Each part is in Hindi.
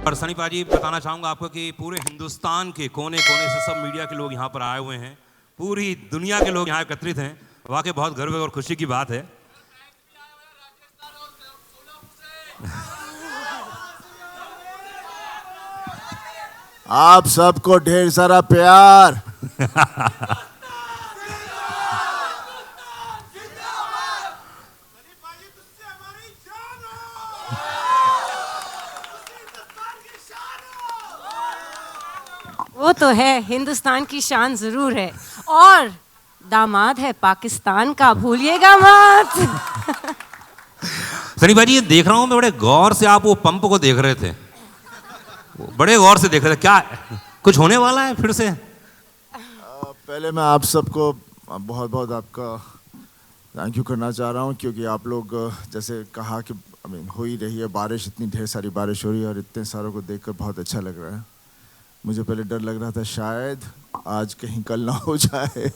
और सनी पाजी बताना चाहूँगा आपको कि पूरे हिंदुस्तान के कोने कोने से सब मीडिया के लोग यहाँ पर आए हुए हैं, पूरी दुनिया के लोग यहाँ एकत्रित हैं। वाकई बहुत गर्व और खुशी की बात है। आप सबको ढेर सारा प्यार। वो तो है, हिंदुस्तान की शान जरूर है और दामाद है पाकिस्तान का, भूलिएगा मत। सनी भाई ये देख रहा हूँ मैं, बड़े गौर से आप वो पंप को देख रहे थे, बड़े गौर से देख रहे थे। क्या कुछ होने वाला है फिर से? पहले मैं आप सबको बहुत बहुत आपका थैंक यू करना चाह रहा हूँ, क्योंकि आप लोग जैसे कहा कि हो ही रही है बारिश, इतनी ढेर सारी बारिश हो रही है और इतने सारों को देखकर बहुत अच्छा लग रहा है। मुझे पहले डर लग रहा था शायद आज कहीं कल ना हो जाए,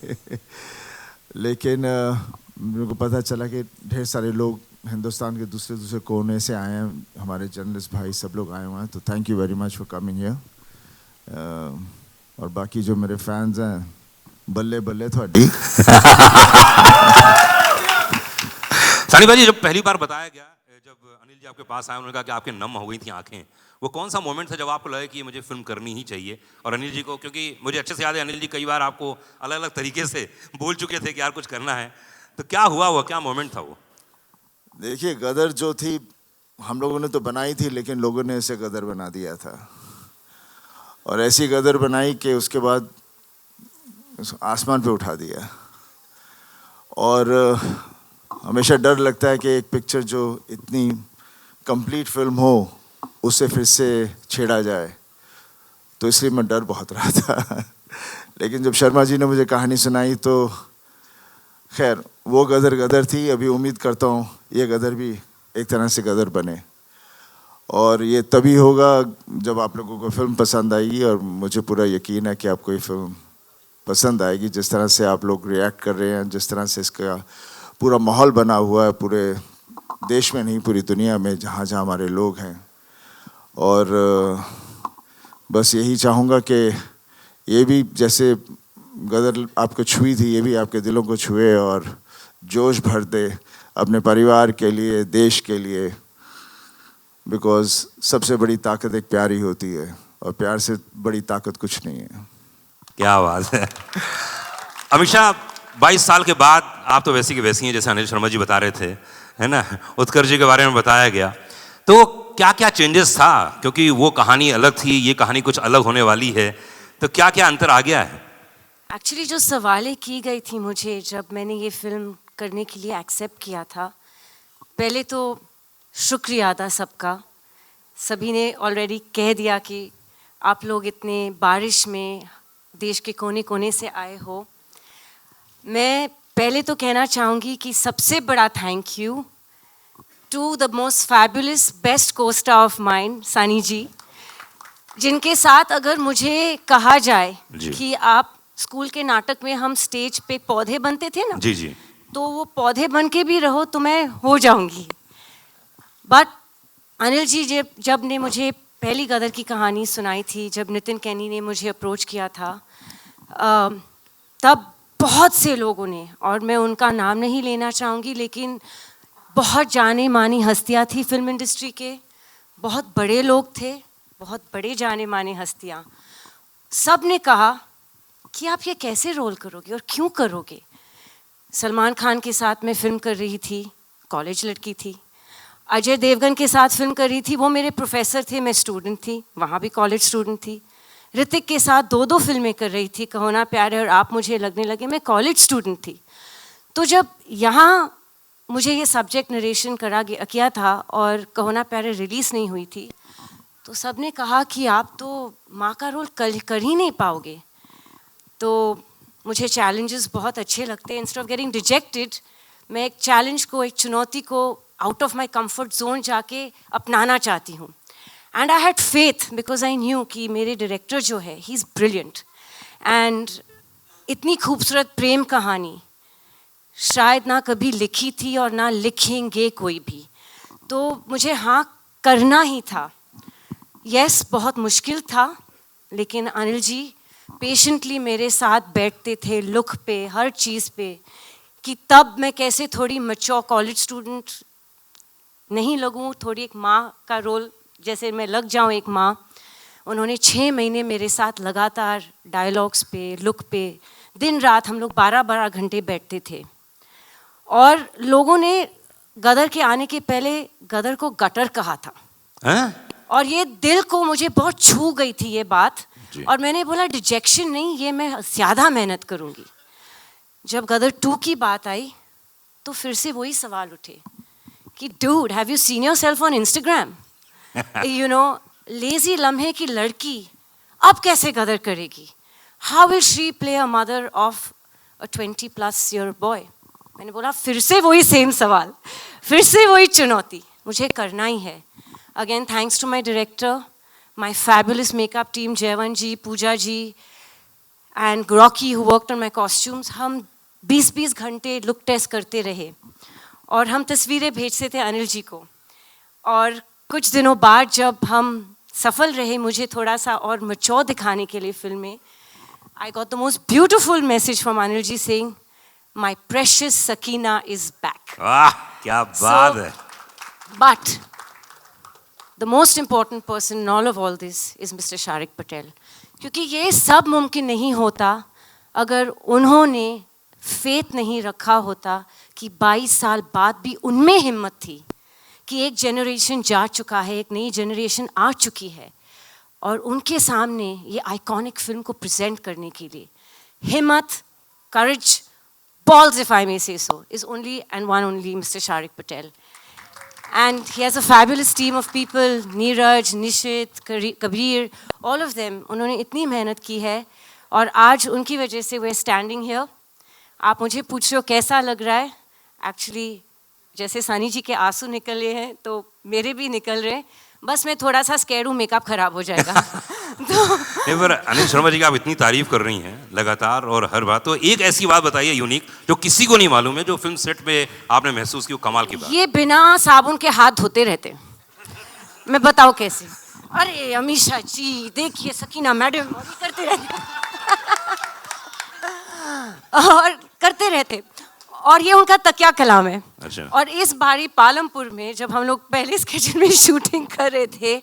लेकिन मेरे को पता चला कि ढेर सारे लोग हिंदुस्तान के दूसरे दूसरे कोने से आए हैं, हमारे जर्नलिस्ट भाई सब लोग आए हुए हैं, तो thank you very much for coming here. और बाकी जो मेरे फैंस हैं, बल्ले बल्ले थोड़ी। सनी भाई जब पहली बार बताया गया, जब अनिल जी आपके पास आए, उन्होंने कहा कि आपके नम हो गई थी आंखें, वो कौन सा मोमेंट था जब आपको लगा कि मुझे फिल्म करनी ही चाहिए? और अनिल जी को, क्योंकि मुझे अच्छे से याद है अनिल जी कई बार आपको अलग अलग तरीके से बोल चुके थे कि यार कुछ करना है, तो क्या हुआ, वो क्या मोमेंट था वो? देखिए, गदर जो थी हम लोगों ने तो बनाई थी, लेकिन लोगों ने इसे गदर बना दिया था, और ऐसी गदर बनाई कि उसके बाद आसमान पे उठा दिया। और हमेशा डर लगता है कि एक पिक्चर जो इतनी कंप्लीट फिल्म हो उसे फिर से छेड़ा जाए, तो इसलिए मैं डर बहुत रहा था। लेकिन जब शर्मा जी ने मुझे कहानी सुनाई तो खैर वो गदर गदर थी। अभी उम्मीद करता हूँ ये गदर भी एक तरह से गदर बने, और ये तभी होगा जब आप लोगों को फिल्म पसंद आएगी, और मुझे पूरा यकीन है कि आपको ये फिल्म पसंद आएगी। जिस तरह से आप लोग रिएक्ट कर रहे हैं, जिस तरह से इसका पूरा माहौल बना हुआ है, पूरे देश में नहीं पूरी दुनिया में जहाँ जहाँ हमारे लोग हैं। और बस यही चाहूँगा कि ये भी जैसे गदर आपको छुई थी, ये भी आपके दिलों को छुए और जोश भर दे अपने परिवार के लिए, देश के लिए, बिकॉज सबसे बड़ी ताकत एक प्यार ही होती है, और प्यार से बड़ी ताकत कुछ नहीं है। क्या बात है। अमीषा, 22 साल के बाद आप तो वैसी की वैसी हैं जैसे अनिल शर्मा जी बता रहे थे, है ना? उत्कर्ष जी के बारे में बताया गया, तो क्या क्या चेंजेस था? क्योंकि वो कहानी अलग थी, ये कहानी कुछ अलग होने वाली है, तो क्या क्या अंतर आ गया है? एक्चुअली जो सवालें की गई थी मुझे जब मैंने ये फिल्म करने के लिए एक्सेप्ट किया था, पहले तो शुक्रिया था सबका। सभी ने ऑलरेडी कह दिया कि आप लोग इतने बारिश में देश के कोने कोने से आए हो। मैं पहले तो कहना चाहूँगी कि सबसे बड़ा thank you to the most fabulous best costar of mine, Sunny ji, जिनके साथ अगर मुझे कहा जाए कि आप स्कूल के नाटक में हम स्टेज पे पौधे बनते थे ना, जी जी, तो वो पौधे बन के भी रहो तो मैं हो जाऊंगी। बट अनिल जी जब ने मुझे पहली गदर की कहानी सुनाई थी, जब नितिन कैनी ने मुझे अप्रोच किया था, तब बहुत से लोगों ने, और मैं उनका नाम नहीं लेना चाहूँगी, लेकिन बहुत जाने मानी हस्तियाँ थी फिल्म इंडस्ट्री के, बहुत बड़े लोग थे, बहुत बड़े जाने माने हस्तियाँ, सब ने कहा कि आप ये कैसे रोल करोगे और क्यों करोगे। सलमान खान के साथ मैं फिल्म कर रही थी, कॉलेज लड़की थी। अजय देवगन के साथ फिल्म कर रही थी, वो मेरे प्रोफेसर थे, मैं स्टूडेंट थी, वहाँ भी कॉलेज स्टूडेंट थी। ऋतिक के साथ 2 फिल्में कर रही थी, कहो ना प्यार है और आप मुझे लगने लगे, मैं कॉलेज स्टूडेंट थी। तो जब यहाँ मुझे ये सब्जेक्ट नरेशन किया था और कहो ना प्यार रिलीज़ नहीं हुई थी, तो सब ने कहा कि आप तो माँ का रोल कर ही नहीं पाओगे। तो मुझे चैलेंजेस बहुत अच्छे लगते हैं। इंस्टेड ऑफ गेटिंग रिजेक्टेड, मैं एक चैलेंज को, एक चुनौती को out of my comfort zone जाके अपनाना चाहती हूँ। And I had faith because I knew कि मेरे डायरेक्टर जो है, ही इज़ ब्रिलियंट, एंड इतनी खूबसूरत प्रेम कहानी शायद ना कभी लिखी थी और ना लिखेंगे कोई भी, तो मुझे हाँ करना ही था। यस बहुत मुश्किल था, लेकिन अनिल जी पेशेंटली मेरे साथ बैठते थे लुक पे, हर चीज़ पे, कि तब मैं कैसे थोड़ी मैच्योर कॉलेज स्टूडेंट नहीं लगूं, थोड़ी एक माँ का रोल जैसे मैं लग जाऊं एक माँ। उन्होंने 6 महीने मेरे साथ लगातार डायलॉग्स पे, लुक पे, दिन रात हम लोग 12-12 घंटे बैठते थे। और लोगों ने गदर के आने के पहले गदर को गटर कहा था। और ये दिल को मुझे बहुत छू गई थी ये बात, और मैंने बोला डिजेक्शन नहीं, ये मैं ज़्यादा मेहनत करूँगी। जब गदर 2 की बात आई तो फिर से वही सवाल उठे कि dude, have you seen yourself on Instagram? You know, lazy लम्हे की लड़की अब कैसे गदर करेगी? How will she play a mother of a 20+ year boy? मैंने बोला फिर से वही सेम सवाल, फिर से वही चुनौती, मुझे करना ही है। Again thanks to my director, my fabulous makeup team, Jaywant ji, Pooja ji and ग्रॉकी who worked on my costumes. हम 20-20 घंटे लुक टेस्ट करते रहे और हम तस्वीरें भेजते थे अनिल जी को। और कुछ दिनों बाद जब हम सफल रहे मुझे थोड़ा सा और मैच्योर दिखाने के लिए फिल्म में, I got the most beautiful message from Anil ji saying, "My precious Sakina is back." वाह क्या बात है। But the most important person in all this is Mr. Sharik Patel. क्योंकि ये सब मुमकिन नहीं होता अगर उन्होंने फेथ नहीं रखा होता कि 22 साल बाद भी उनमें हिम्मत थी कि एक जनरेशन जा चुका है, एक नई जनरेशन आ चुकी है, और उनके सामने ये आइकॉनिक फिल्म को प्रेजेंट करने के लिए हिम्मत, करेज, balls if I may say so, is only and one only Mr. Sharik Patel. And he has a fabulous team of people, Neeraj, Nishit, Kabir, all of them. उन्होंने इतनी मेहनत की है और आज उनकी वजह से we're standing here. आप मुझे पूछ रहे हो कैसा लग रहा है? Actually जैसे सनी जी के आंसू निकले हैं तो मेरे भी निकल रहे हैं, बस मैं थोड़ा सा स्कैर्ड हूँ, मेकअप खराब हो जाएगा। नहीं, पर अनिल शर्मा जी की आप इतनी तारीफ कर रही हैं लगातार और हर बात, तो एक ऐसी बात बताइए यूनिक जो किसी को नहीं मालूम है, जो फिल्म सेट पे आपने महसूस की, वो कमाल की बात। ये बिना साबुन के हाथ धोते रहते, मैं बताऊँ कैसे? अरे अमीशा जी देखिए, सकीना मैडम, करते रहते और करते रहते, और ये उनका तकिया कलाम है। अच्छा। और इस बारी पालमपुर में जब हम लोग पहले स्केचन में शूटिंग कर रहे थे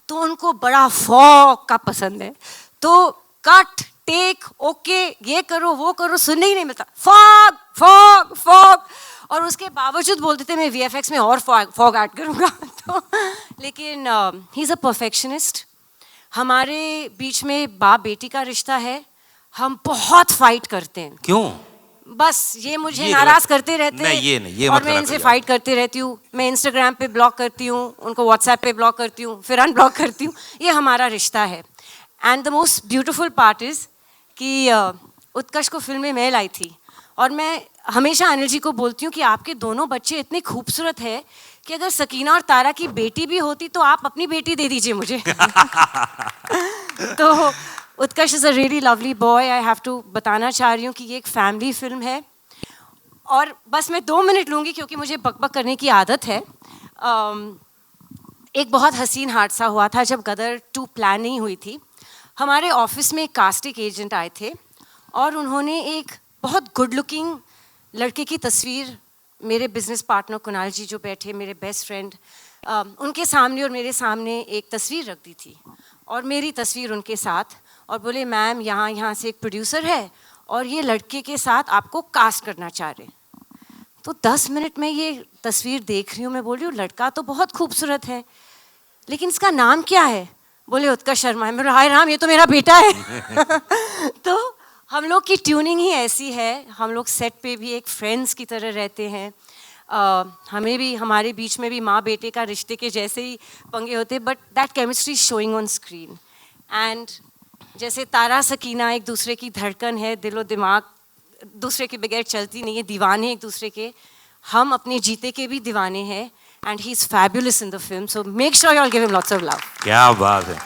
तो उनको बड़ा फॉग का पसंद है, तो कट टेक ओके ये करो वो करो सुनने ही नहीं मिलता, फॉग फॉग फॉग, और उसके बावजूद बोलते थे मैं वीएफएक्स में और फॉग ऐड करूँगा। तो लेकिन ही इज़ अ परफेक्शनिस्ट। हमारे बीच में बाप बेटी का रिश्ता है, हम बहुत फाइट करते हैं। क्यों? बस ये मुझे नाराज करते रहते हैं, ये और मैं इनसे फाइट करती रहती हूँ। मैं इंस्टाग्राम पे ब्लॉक करती हूँ, उनको व्हाट्सएप पे ब्लॉक करती हूँ, फिर अनब्लॉक करती हूँ। ये हमारा रिश्ता है। And the most beautiful part is कि उत्कर्ष को फिल्म में मैं लाई थी, और मैं हमेशा अनिल जी को बोलती हूँ कि आपके दोनों बच्चे इतने खूबसूरत है कि अगर सकीना और तारा की बेटी भी होती तो आप अपनी बेटी दे दीजिए मुझे। तो Utkarsh is a really lovely boy. I have to बताना चाह रही हूँ कि ये एक फैमिली फिल्म है, और बस मैं 2 मिनट लूँगी क्योंकि मुझे बकबक करने की आदत है। एक बहुत हसीन हादसा हुआ था जब गदर 2 प्लान नहीं हुई थी। हमारे ऑफिस में एक कास्टिंग एजेंट आए थे और उन्होंने एक बहुत गुड लुकिंग लड़के की तस्वीर मेरे बिजनेस पार्टनर कुणाल जी जो बैठे, मेरे बेस्ट फ्रेंड, उनके सामने और मेरे सामने एक तस्वीर रख दी थी, और मेरी तस्वीर उनके साथ, और बोले मैम यहाँ से एक प्रोड्यूसर है और ये लड़के के साथ आपको कास्ट करना चाह रहे। तो 10 मिनट में ये तस्वीर देख रही हूँ, मैं बोल रही हूँ लड़का तो बहुत खूबसूरत है, लेकिन इसका नाम क्या है? बोले उत्कर्ष शर्मा है। मेरा हाय राम, ये तो मेरा बेटा है। तो हम लोग की ट्यूनिंग ही ऐसी है, हम लोग सेट पे भी एक फ्रेंड्स की तरह रहते हैं। हमें भी, हमारे बीच में भी माँ बेटे का रिश्ते के जैसे ही पंगे होते, but that chemistry showing on screen. And जैसे तारा सकीना एक दूसरे की धड़कन है, दिलो दिमाग दूसरे के बगैर चलती नहीं है, दीवाने एक दूसरे के, हम अपने जीते के भी दीवाने हैं। And he is fabulous in the film, so make sure you all give him lots of love. क्या बात है।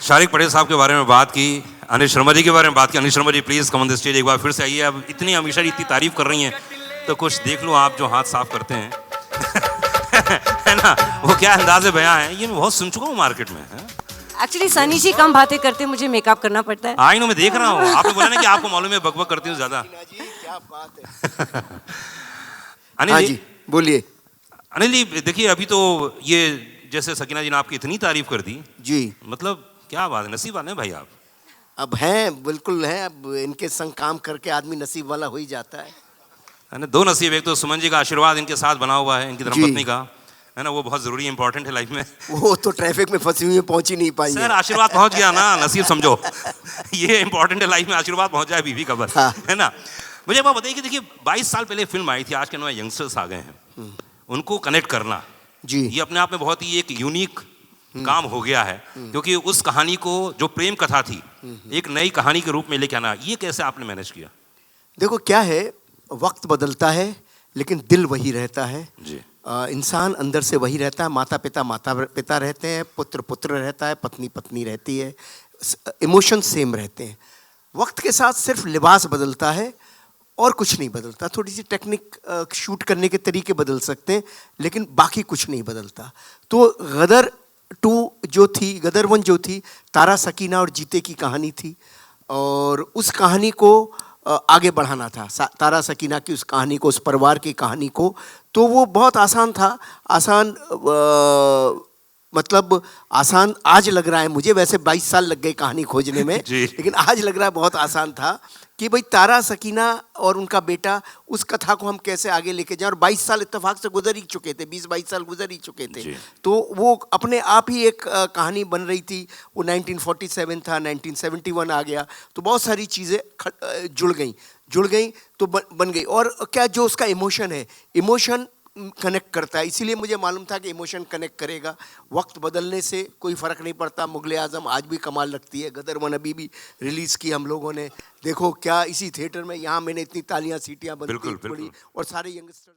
शारिक पटेल साहब के बारे में बात की, अनिल शर्मा जी के बारे में बात की। Anil Sharma ji please come on the stage, एक बार फिर से आइए। अब इतनी हमेशा इतनी तारीफ कर रही हैं तो कुछ देख लो आप जो हाथ साफ करते हैं। है ना, वो क्या अंदाज़े बयां है, ये मैं बहुत सुन चुका हूँ मार्केट में। एक्चुअली सनी जी कम बातें करते, मुझे मेकअप करना पड़ता है। आई नो, मैं देख रहा हूँ, आपने बोला ना कि आपको मालूम है बकबक करती हूँ ज़्यादा। क्या बात है। अनिल हाँ जी, जी, बोलिए। अनिल जी देखिए, अभी तो ये जैसे सकीना जी ने आपकी इतनी तारीफ कर दी, जी, मतलब क्या बात है, नसीब वाले हैं भाई आप। अब हैं, बिल्कुल हैं। अब इनके संग काम करके आदमी नसीब वाला हो ही जाता है ना, दो नसीब, एक तो सुमन जी का आशीर्वाद इनके साथ बना हुआ है, इनकी जी। धर्मपत्नी का, है ना, वो बहुत जरूरी इंपॉर्टेंट है लाइफ में। वो तो ट्रैफिक में फंसी हुई है, पहुंच ही नहीं पाई सर है। आशीर्वाद पहुंच गया ना, नसीब समझो। ये इंपॉर्टेंट है लाइफ में, आशीर्वाद पहुंच जाए बीवी का बस, हाँ। है ना। मुझे एक बात बताइए कि देखिए 22 साल पहले फिल्म आई थी, आज के नए यंगस्टर्स आ गए हैं, उनको कनेक्ट करना, जी, ये अपने आप में बहुत ही एक यूनिक काम हो गया है, क्योंकि उस कहानी को जो प्रेम कथा थी एक नई कहानी के रूप में लेके आना, ये कैसे आपने मैनेज किया? देखो क्या है, वक्त बदलता है लेकिन दिल वही रहता है। जी। इंसान अंदर से वही रहता है। माता पिता रहते हैं, पुत्र पुत्र रहता है, पत्नी पत्नी रहती है, इमोशन सेम रहते हैं। वक्त के साथ सिर्फ लिबास बदलता है और कुछ नहीं बदलता। थोड़ी सी टेक्निक शूट करने के तरीके बदल सकते हैं, लेकिन बाकी कुछ नहीं बदलता। तो गदर 2 जो थी, गदर 1 जो थी, तारा सकीना और जीते की कहानी थी, और उस कहानी को आगे बढ़ाना था, तारा सकीना की उस कहानी को, उस परिवार की कहानी को। तो वो बहुत आसान था। मतलब आसान आज लग रहा है मुझे, वैसे 22 साल लग गए कहानी खोजने में, लेकिन आज लग रहा है बहुत आसान था कि भाई तारा सकीना और उनका बेटा, उस कथा को हम कैसे आगे लेके जाएं। और 22 साल इत्तेफाक से गुजर ही चुके थे, 20-22 साल गुजर ही चुके थे। तो वो अपने आप ही एक कहानी बन रही थी। वो 1947 था, 1971 आ गया, तो बहुत सारी चीज़ें जुड़ गई तो बन गई। और क्या जो उसका इमोशन है, इमोशन कनेक्ट करता है, इसीलिए मुझे मालूम था कि इमोशन कनेक्ट करेगा। वक्त बदलने से कोई फ़र्क नहीं पड़ता। मुगल आज़म आज भी कमाल लगती है, गदर 1 अभी भी रिलीज़ की हम लोगों ने, देखो क्या इसी थिएटर में, यहाँ मैंने इतनी तालियां सीटियां बंद की, और सारे यंगस्टर